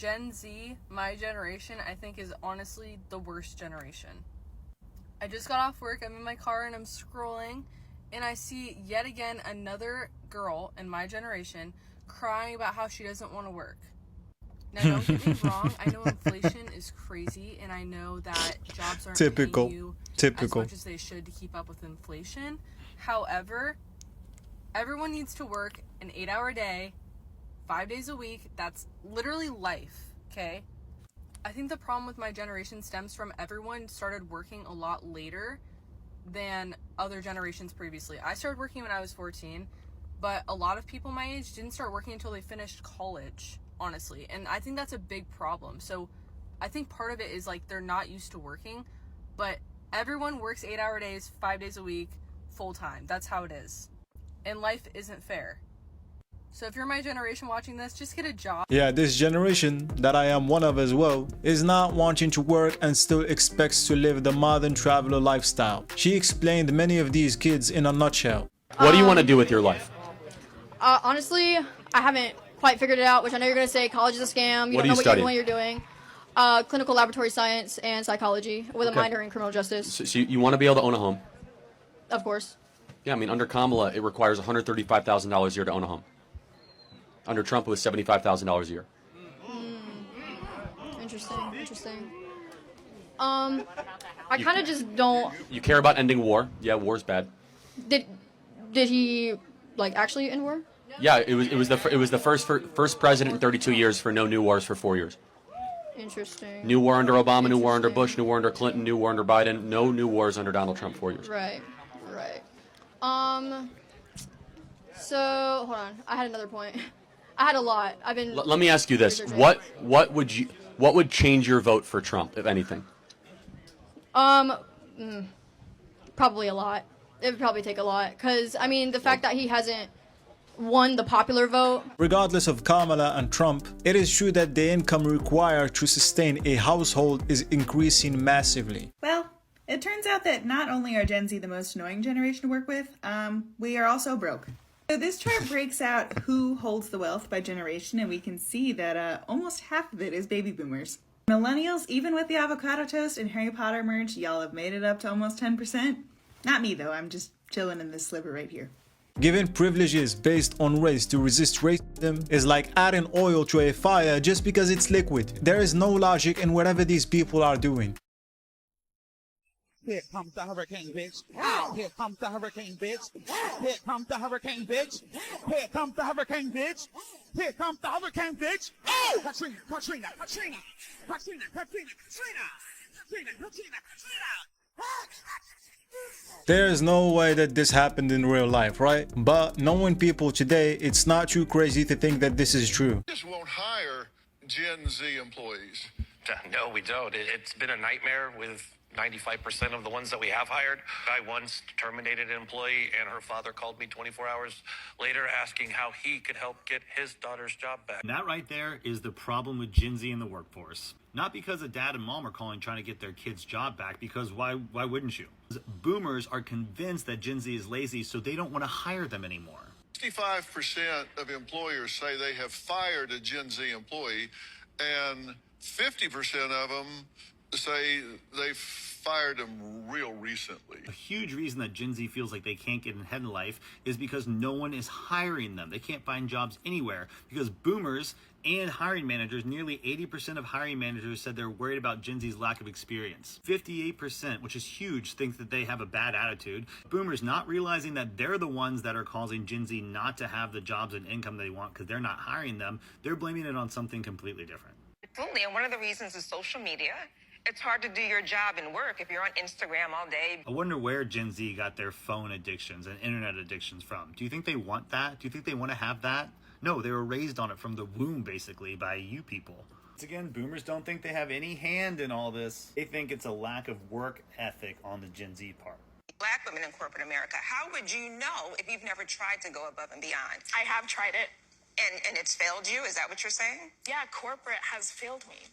Gen Z, my generation, I think is honestly the worst generation. I just got off work, I'm in my car and I'm scrolling, and I see yet again another girl in my generation crying about how she doesn't want to work. Now, don't get me wrong, I know inflation is crazy, and I know that jobs aren't paying you as much as they should to keep up with inflation. However, everyone needs to work an 8-hour day, 5 days a week. That's literally life, okay? I think the problem with my generation stems from everyone started working a lot later than other generations previously. I started working when I was 14, but a lot of people my age didn't start working until they finished college, honestly. And I think that's a big problem. So I think part of it is like they're not used to working, but everyone works 8-hour days, 5 days a week, full time. That's how it is. And life isn't fair. So if you're my generation watching this, just get a job. Yeah, this generation, that I am one of as well, is not wanting to work and still expects to live the modern traveler lifestyle. She explained many of these kids in a nutshell. What do you want to do with your life? Honestly, I haven't quite figured it out, which I know you're going to say college is a scam. You don't know what you're doing. Clinical laboratory science and psychology with a minor in criminal justice. So you want to be able to own a home? Of course. Yeah, I mean, under Kamala, it requires $135,000 a year to own a home. Under Trump, it was $75,000 a year. Interesting. I kind of just don't... You care about ending war. Yeah, war's bad. Did he, like, actually end war? Yeah, it was the first president in 32 years for no new wars for 4 years. Interesting. New war under Obama, new war under Bush, new war under Clinton, new war under Biden. No new wars under Donald Trump, 4 years. Right. So, hold on. I had another point. I had a lot. I've been... Let me ask you this. What would change your vote for Trump, if anything? Probably a lot. It would probably take a lot. Because, I mean, the fact that he hasn't won the popular vote. Regardless of Kamala and Trump, it is true that the income required to sustain a household is increasing massively. Well, it turns out that not only are Gen Z the most annoying generation to work with, we are also broke. So this chart breaks out who holds the wealth by generation, and we can see that almost half of it is baby boomers. Millennials, even with the avocado toast and Harry Potter merch, y'all have made it up to almost 10%. Not me though, I'm just chilling in this sliver right here. Giving privileges based on race to resist racism is like adding oil to a fire just because it's liquid. There is no logic in whatever these people are doing. Here comes the hurricane, bitch. Here comes the hurricane, bitch. Here comes the hurricane, bitch. Here comes the hurricane, bitch. Here comes the hurricane, bitch. Oh! Katrina. There is no way that this happened in real life, right? But knowing people today, it's not too crazy to think that this is true. Just won't hire Gen Z employees. No, we don't. It's been a nightmare with 95% of the ones that we have hired. I once terminated an employee, and her father called me 24 hours later asking how he could help get his daughter's job back. And that right there is the problem with Gen Z in the workforce. Not because a dad and mom are calling trying to get their kid's job back, because why wouldn't you? Boomers are convinced that Gen Z is lazy, so they don't want to hire them anymore. 65% of employers say they have fired a Gen Z employee, and 50% of them say they fired them real recently. A huge reason that Gen Z feels like they can't get ahead in life is because no one is hiring them. They can't find jobs anywhere because boomers and hiring managers, nearly 80% of hiring managers said they're worried about Gen Z's lack of experience. 58%, which is huge, think that they have a bad attitude. Boomers not realizing that they're the ones that are causing Gen Z not to have the jobs and income they want because they're not hiring them. They're blaming it on something completely different. Absolutely, and one of the reasons is social media. It's hard to do your job and work if you're on Instagram all day. I wonder where Gen Z got their phone addictions and internet addictions from. Do you think they want that? Do you think they want to have that? No, they were raised on it from the womb, basically, by you people. Once again, boomers don't think they have any hand in all this. They think it's a lack of work ethic on the Gen Z part. Black women in corporate America, how would you know if you've never tried to go above and beyond? I have tried it. And it's failed you? Is that what you're saying? Yeah, corporate has failed me.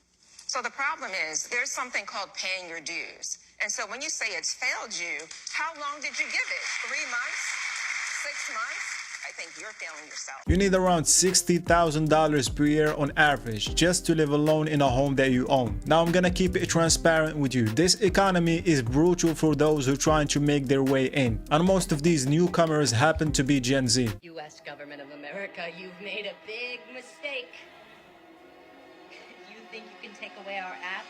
So the problem is there's something called paying your dues. And so when you say it's failed you, how long did you give it? 3 months? 6 months? I think you're failing yourself. You need around $60,000 per year on average just to live alone in a home that you own. Now I'm gonna keep it transparent with you. This economy is brutal for those who are trying to make their way in. And most of these newcomers happen to be Gen Z. U.S. government of America, you've made a big mistake. You think you can take away our app?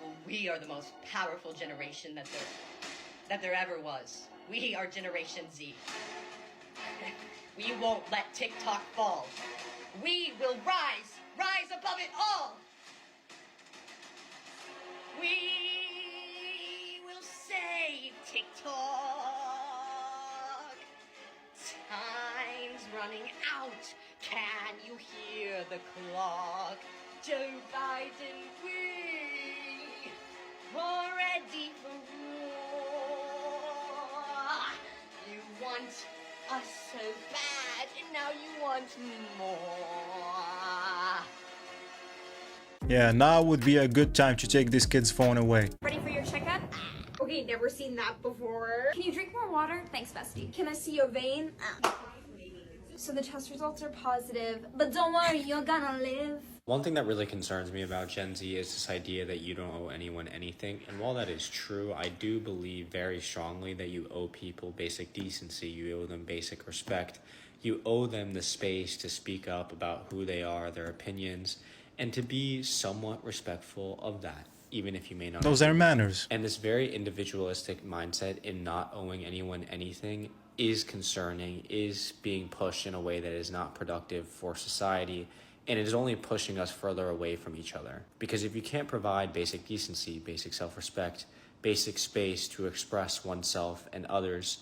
Well, we are the most powerful generation that there ever was. We are Generation Z. We won't let TikTok fall. We will rise above it all. We will save TikTok. Time's running out. Can you hear the clock? Joe Biden, we are ready for war. You want us so bad, and now you want more. Yeah, now would be a good time to take this kid's phone away. Ready for your checkup? Okay, never seen that before. Can you drink more water? Thanks, bestie. Can I see your vein? So the test results are positive, but don't worry, you're gonna live. One thing that really concerns me about Gen Z is this idea that you don't owe anyone anything. And while that is true, I do believe very strongly that you owe people basic decency. You owe them basic respect. You owe them the space to speak up about who they are, their opinions, and to be somewhat respectful of that, even if you may not. Those are manners. And this very individualistic mindset in not owing anyone anything is concerning, is being pushed in a way that is not productive for society, and it is only pushing us further away from each other. Because if you can't provide basic decency, basic self-respect, basic space to express oneself and others,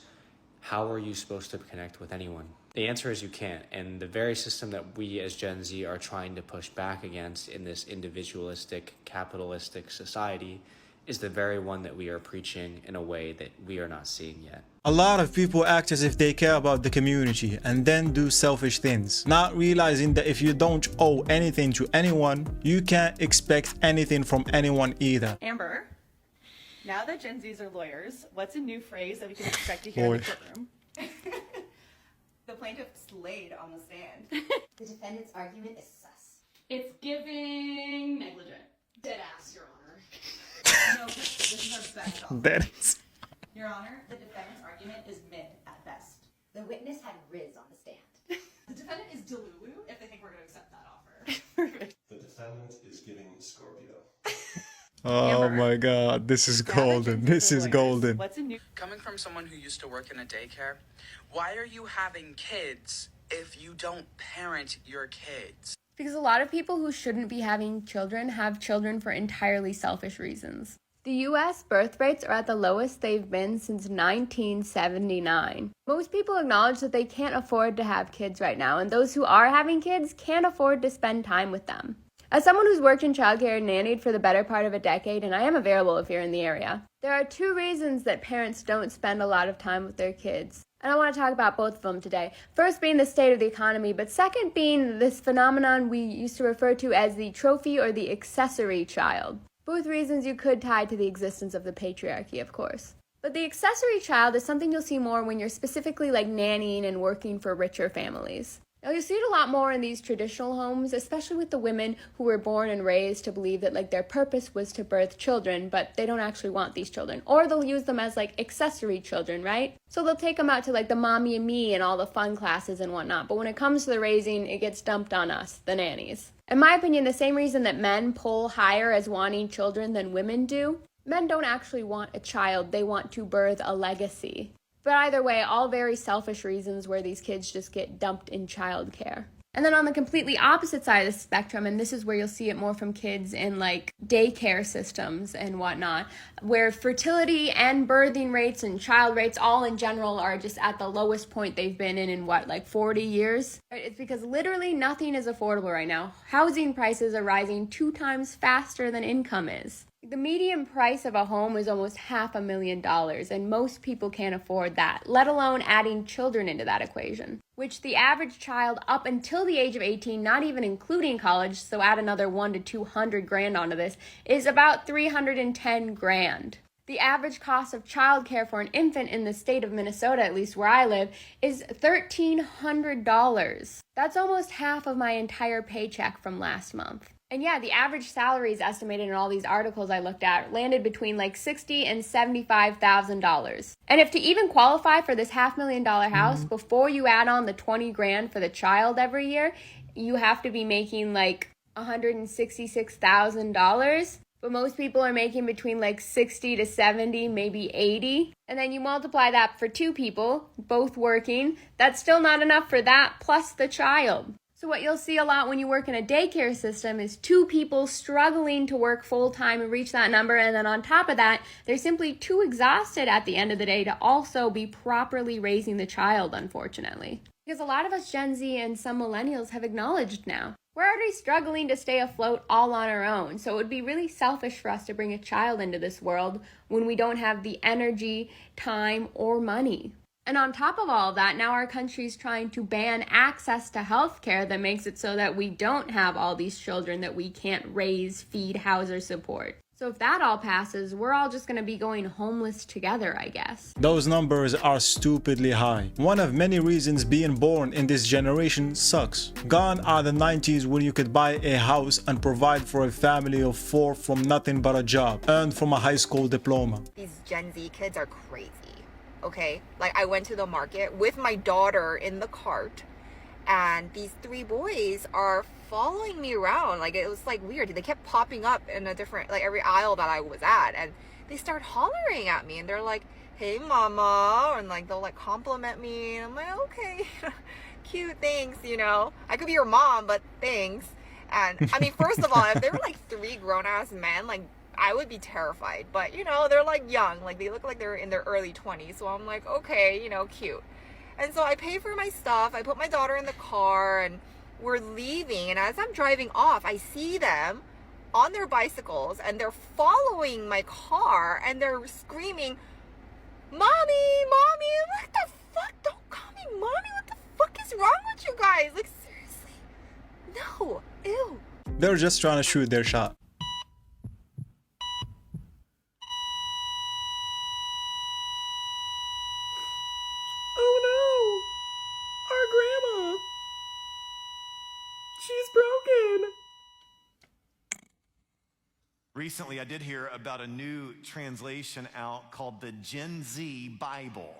how are you supposed to connect with anyone? The answer is you can't, and the very system that we as Gen Z are trying to push back against in this individualistic, capitalistic society is the very one that we are preaching in a way that we are not seeing yet. A lot of people act as if they care about the community and then do selfish things, not realizing that if you don't owe anything to anyone, you can't expect anything from anyone either. Amber, now that Gen Zs are lawyers, what's a new phrase that we can expect to hear in the courtroom? The plaintiff slayed on the stand. The defendant's argument is sus. It's giving negligent. Dead ass, Your Honor. No, this is our best offer. That is... Your Honor, the defendant's argument is mid at best. The witness had Riz on the stand. The defendant is Delulu if they think we're going to accept that offer. The defendant is giving Scorpio. Oh my god, this is golden. This is golden. What's a new... Coming from someone who used to work in a daycare, why are you having kids if you don't parent your kids? Because a lot of people who shouldn't be having children have children for entirely selfish reasons. The U.S. birth rates are at the lowest they've been since 1979. Most people acknowledge that they can't afford to have kids right now, and those who are having kids can't afford to spend time with them. As someone who's worked in childcare and nannied for the better part of a decade, and I am available if you're in the area, there are two reasons that parents don't spend a lot of time with their kids. And I want to talk about both of them today. First being the state of the economy, but second being this phenomenon we used to refer to as the trophy or the accessory child. Both reasons you could tie to the existence of the patriarchy, of course. But the accessory child is something you'll see more when you're specifically like nannying and working for richer families. Now, you see it a lot more in these traditional homes, especially with the women who were born and raised to believe that like their purpose was to birth children, but they don't actually want these children. Or they'll use them as like accessory children, right? So they'll take them out to like the mommy and me and all the fun classes and whatnot. But when it comes to the raising, it gets dumped on us, the nannies. In my opinion, the same reason that men pull higher as wanting children than women do, men don't actually want a child, they want to birth a legacy. But either way, all very selfish reasons where these kids just get dumped in childcare. And then on the completely opposite side of the spectrum, and this is where you'll see it more from kids in like daycare systems and whatnot, where fertility and birthing rates and child rates all in general are just at the lowest point they've been in what, like 40 years? It's because literally nothing is affordable right now. Housing prices are rising 2 times faster than income is. The median price of a home is almost $500,000, and most people can't afford that, let alone adding children into that equation, which the average child up until the age of 18, not even including college, so add another $100,000 to $200,000 onto this, is about $310,000. The average cost of childcare for an infant in the state of Minnesota, at least where I live, is $1,300. That's almost half of my entire paycheck from last month. And yeah, the average salaries estimated in all these articles I looked at landed between like $60,000 and $75,000. And if to even qualify for this $500,000 house, before you add on the $20,000 for the child every year, you have to be making like $166,000. But most people are making between like 60 to 70, maybe 80. And then you multiply that for 2 people, both working. That's still not enough for that, plus the child. So what you'll see a lot when you work in a daycare system is 2 people struggling to work full-time and reach that number. And then on top of that, they're simply too exhausted at the end of the day to also be properly raising the child, unfortunately. Because a lot of us Gen Z and some millennials have acknowledged now, we're already struggling to stay afloat all on our own, so it would be really selfish for us to bring a child into this world when we don't have the energy, time, or money. And on top of all of that, now our country's trying to ban access to healthcare that makes it so that we don't have all these children that we can't raise, feed, house, or support. So if that all passes, we're all just gonna be going homeless together, I guess. Those numbers are stupidly high. One of many reasons being born in this generation sucks. Gone are the 90s when you could buy a house and provide for a family of 4 from nothing but a job, earned from a high school diploma. These Gen Z kids are crazy, okay? Like, I went to the market with my daughter in the cart, and these 3 boys are following me around. Like, it was like weird. They kept popping up in a different, like, every aisle that I was at, and they start hollering at me, and they're like, "Hey mama," and like they'll like compliment me, and I'm like, okay, cute, thanks, you know, I could be your mom, but thanks. And I mean, first of all, if they were like 3 grown-ass men, like, I would be terrified. But you know, they're like young, like they look like they're in their early 20s, so I'm like, okay, you know, cute. And so I pay for my stuff, I put my daughter in the car, and we're leaving, and as I'm driving off, I see them on their bicycles, and they're following my car, and they're screaming, "Mommy, mommy!" What the fuck? Don't call me mommy. What the fuck is wrong with you guys? Like, seriously? No. Ew. They're just trying to shoot their shot. Oh no! Our grandma! She's broken! Recently, I did hear about a new translation out called the Gen Z Bible,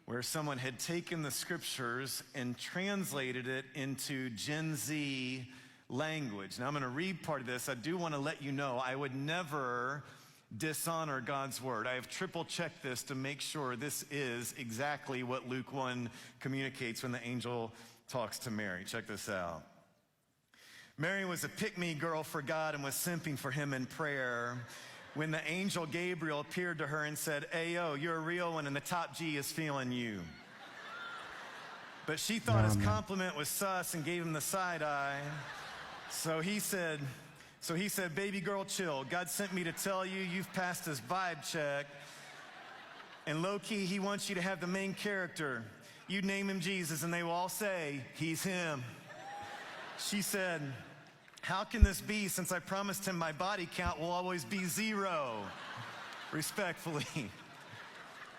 where someone had taken the scriptures and translated it into Gen Z language. Now, I'm going to read part of this. I do want to let you know I would never dishonor God's word. I have triple checked this to make sure this is exactly what Luke 1 communicates when the angel talks to Mary. Check this out. Mary was a pick-me girl for God and was simping for him in prayer when the angel Gabriel appeared to her and said, "Ayo, you're a real one and the top G is feeling you." But she thought his compliment was sus and gave him the side eye. So he said, "Baby girl, chill. God sent me to tell you you've passed his vibe check. And low-key, he wants you to have the main character. You name him Jesus and they will all say, he's him." She said, "How can this be since I promised him my body count will always be 0? Respectfully.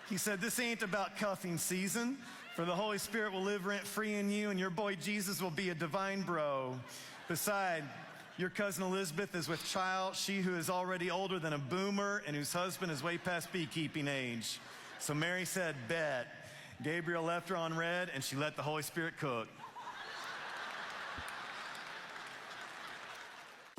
He said, "This ain't about cuffing season, for the Holy Spirit will live rent-free in you and your boy Jesus will be a divine bro. Besides, your cousin Elizabeth is with child, she who is already older than a boomer and whose husband is way past beekeeping age." So Mary said, "Bet." Gabriel left her on red and she let the Holy Spirit cook.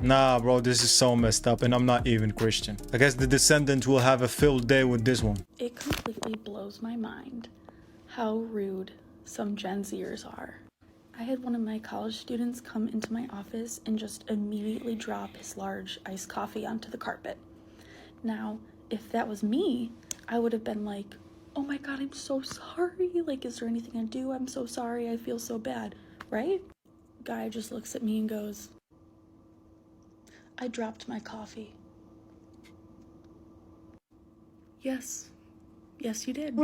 Nah, bro, this is so messed up, and I'm not even Christian. I guess the descendant will have a filled day with this one. It completely blows my mind how rude some Gen Zers are. I had one of my college students come into my office and just immediately drop his large iced coffee onto the carpet. Now, if that was me, I would have been like, "Oh my God, I'm so sorry. Like, is there anything I do? I'm so sorry. I feel so bad," right? Guy just looks at me and goes, "I dropped my coffee." Yes, you did.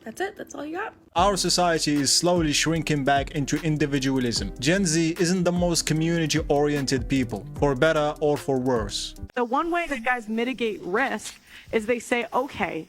That's it. That's all you got. Our society is slowly shrinking back into individualism. Gen Z isn't the most community-oriented people, for better or for worse. The one way that guys mitigate risk is they say, okay,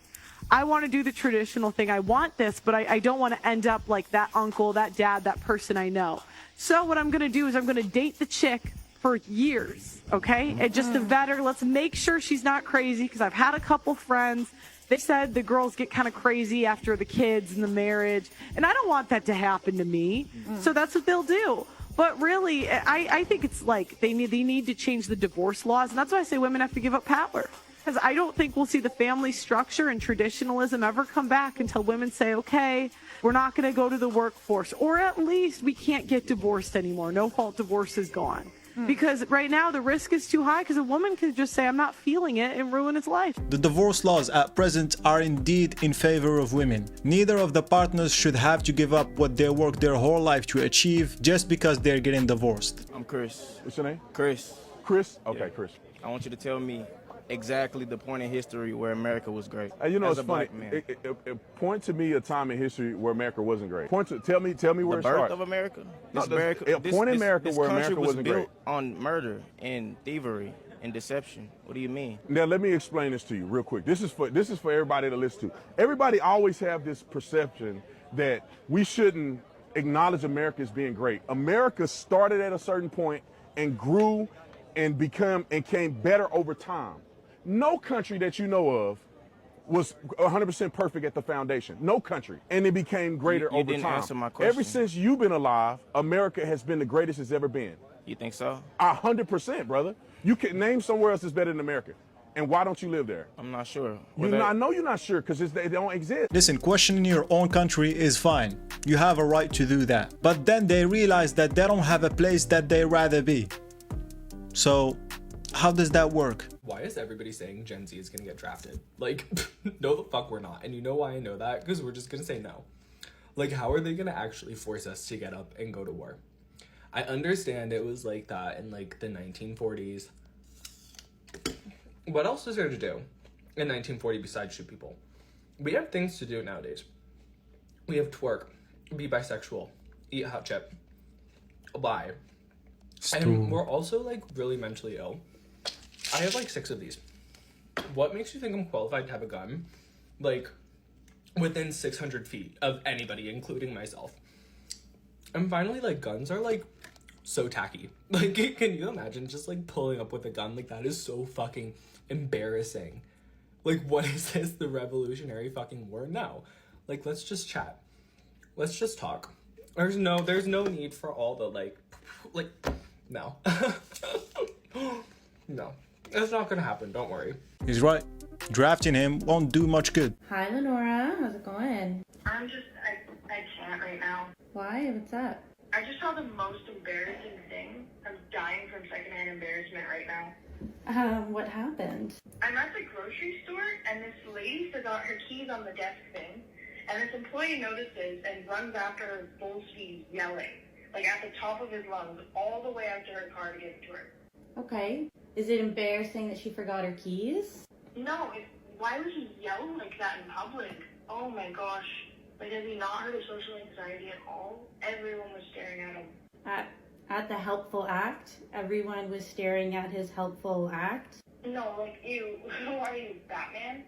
I want to do the traditional thing. I want this, but I don't want to end up like that uncle, that dad, that person I know. So what I'm going to do is I'm going to date the chick for years, okay? And just to vet her, let's make sure she's not crazy, because I've had a couple friends. They said the girls get kind of crazy after the kids and the marriage, and I don't want that to happen to me. So that's what they'll do. But really, I think it's like they need to change the divorce laws, and that's why I say women have to give up power. Because I don't think we'll see the family structure and traditionalism ever come back until women say, okay, we're not going to go to the workforce, or at least we can't get divorced anymore. No-fault divorce is gone. Because right now the risk is too high, because a woman could just say, I'm not feeling it, and ruin his life. The divorce laws at present are indeed in favor of women. Neither of the partners should have to give up what they worked their whole life to achieve just because they're getting divorced. I'm Chris. What's your name? Chris. Chris? Okay, Yeah. Chris. I want you to tell me exactly the point in history where America was great. You know, as it's a funny. black man. Point to me a time in history where America wasn't great. Tell me where The it birth started. of America. No, This point in America this where country America was wasn't built great. on murder and thievery and deception. What do you mean? Now let me explain this to you real quick. This is for everybody to listen to. Everybody always have this perception that we shouldn't acknowledge America as being great. America started at a certain point and grew and came better over time. No country that you know of was 100% perfect at the foundation. No country. And it became greater You over didn't time. answer my question. Ever since you've been alive, America has been the greatest it's ever been. You think so? 100%, brother. You can name somewhere else that's better than America. And why don't you live there? I'm not sure. I know you're not sure because they don't exist. Listen, questioning your own country is fine. You have a right to do that. But then they realize that they don't have a place that they'd rather be. So, how does that work? Why is everybody saying Gen Z is gonna get drafted? Like, no the fuck we're not. And you know why I know that? Because we're just gonna say no. Like, how are they gonna actually force us to get up and go to war? I understand it was like that in like the 1940s. What else is there to do in 1940 besides shoot people? We have things to do nowadays. We have twerk, be bisexual, eat hot chip, lie. And we're also like really mentally ill. I have like 6 of these. What makes you think I'm qualified to have a gun? Like, within 600 feet of anybody, including myself. And finally, like, guns are like so tacky. Like, can you imagine just like pulling up with a gun? Like, that is so fucking embarrassing. Like, what is this? The Revolutionary fucking War? No. Like, let's just chat. Let's just talk. There's no need for all the like, no. No. It's not gonna happen, don't worry. He's right. Drafting him won't do much good. Hi, Lenora. How's it going? I can't right now. Why? What's up? I just saw the most embarrassing thing. I'm dying from secondhand embarrassment right now. What happened? I'm at the grocery store, and this lady forgot her keys on the desk thing, and this employee notices and runs after her full speed, yelling, like at the top of his lungs, all the way out to her car to get it to her. Okay. Is it embarrassing that she forgot her keys? No, why would he yell like that in public? Oh my gosh. Like, has he not heard of social anxiety at all? Everyone was staring at him. At the helpful act? Everyone was staring at his helpful act? No, like, ew. Who are you, Batman?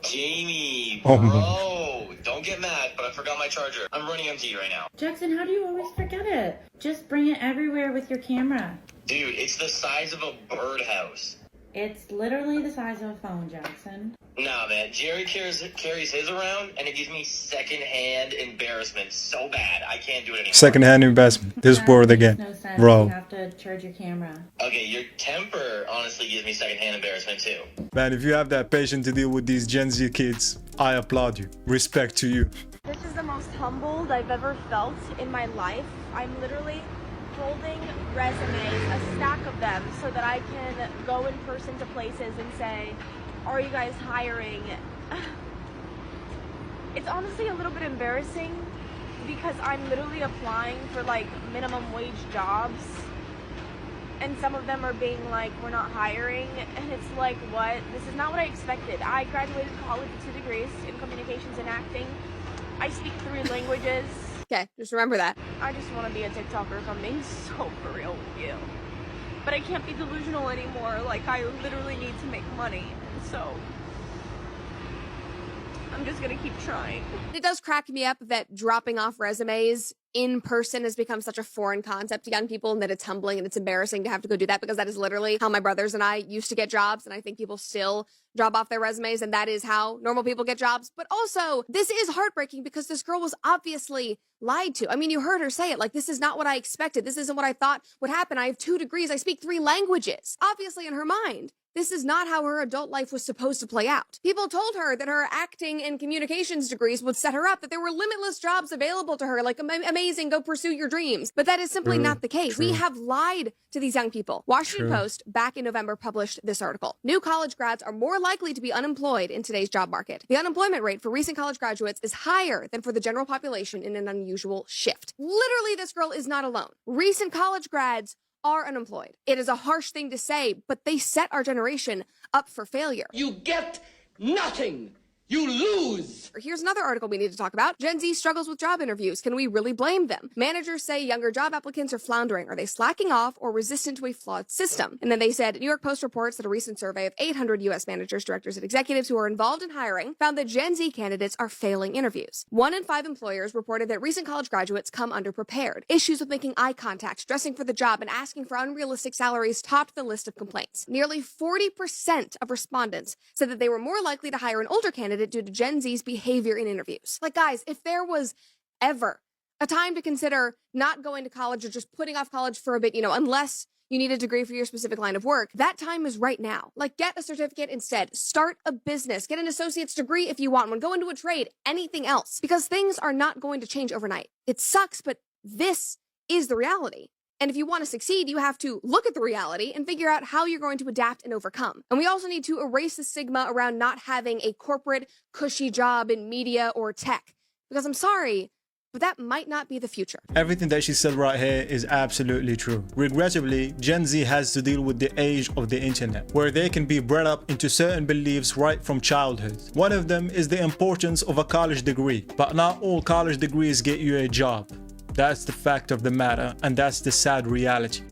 Jamie, Oh bro, don't get mad, but I forgot my charger. I'm running empty right now. Jackson, how do you always forget it? Just bring it everywhere with your camera. Dude, it's the size of a birdhouse. It's literally the size of a phone, Jackson. Nah, man, Jerry carries his around, and it gives me secondhand embarrassment so bad I can't do it anymore. Secondhand investment. This word again. No sense. Bro. You have to charge your camera. Okay, your temper honestly gives me secondhand embarrassment too. Man, if you have that patience to deal with these Gen Z kids, I applaud you. Respect to you. This is the most humbled I've ever felt in my life. I'm literally holding resumes, a stack of them, so that I can go in person to places and say, are you guys hiring? It's honestly a little bit embarrassing because I'm literally applying for like minimum wage jobs and some of them are being like, we're not hiring, and it's like, what? This is not what I expected. I graduated college with 2 degrees in communications and acting. I speak 3 languages. Okay, just remember that. I just want to be a TikToker, if I'm being so for real with you. But I can't be delusional anymore. Like, I literally need to make money. So I'm just gonna keep trying. It does crack me up that dropping off resumes in person has become such a foreign concept to young people, and that it's humbling and it's embarrassing to have to go do that, because that is literally how my brothers and I used to get jobs, and I think people still drop off their resumes, and that is how normal people get jobs. But also, this is heartbreaking because this girl was obviously lied to. I mean, you heard her say it, like, this is not what I expected. This isn't what I thought would happen. I have 2 degrees. I speak 3 languages. Obviously, in her mind, this is not how her adult life was supposed to play out. People told her that her acting and communications degrees would set her up, that there were limitless jobs available to her, like, amazing, go pursue your dreams. But that is simply not the case. We have lied to these young people. Washington Post, back in November, published this article. New college grads are more likely to be unemployed in today's job market. The unemployment rate for recent college graduates is higher than for the general population in an unusual shift. Literally, this girl is not alone. Recent college grads are unemployed. It is a harsh thing to say, but they set our generation up for failure. You get nothing. You lose. Here's another article we need to talk about. Gen Z struggles with job interviews. Can we really blame them? Managers say younger job applicants are floundering. Are they slacking off or resistant to a flawed system? And then they said, New York Post reports that a recent survey of 800 U.S. managers, directors, and executives who are involved in hiring found that Gen Z candidates are failing interviews. 1 in 5 employers reported that recent college graduates come underprepared. Issues with making eye contact, dressing for the job, and asking for unrealistic salaries topped the list of complaints. Nearly 40% of respondents said that they were more likely to hire an older candidate due to Gen Z's behavior in interviews. Like, guys, if there was ever a time to consider not going to college or just putting off college for a bit, unless you need a degree for your specific line of work, that time is right now. Like, get a certificate instead. Start a business. Get an associate's degree if you want one. Go into a trade, anything else, because things are not going to change overnight. It sucks, but this is the reality. And if you want to succeed, you have to look at the reality and figure out how you're going to adapt and overcome. And we also need to erase the stigma around not having a corporate, cushy job in media or tech. Because I'm sorry, but that might not be the future. Everything that she said right here is absolutely true. Regrettably, Gen Z has to deal with the age of the internet, where they can be brought up into certain beliefs right from childhood. One of them is the importance of a college degree, but not all college degrees get you a job. That's the fact of the matter, and that's the sad reality.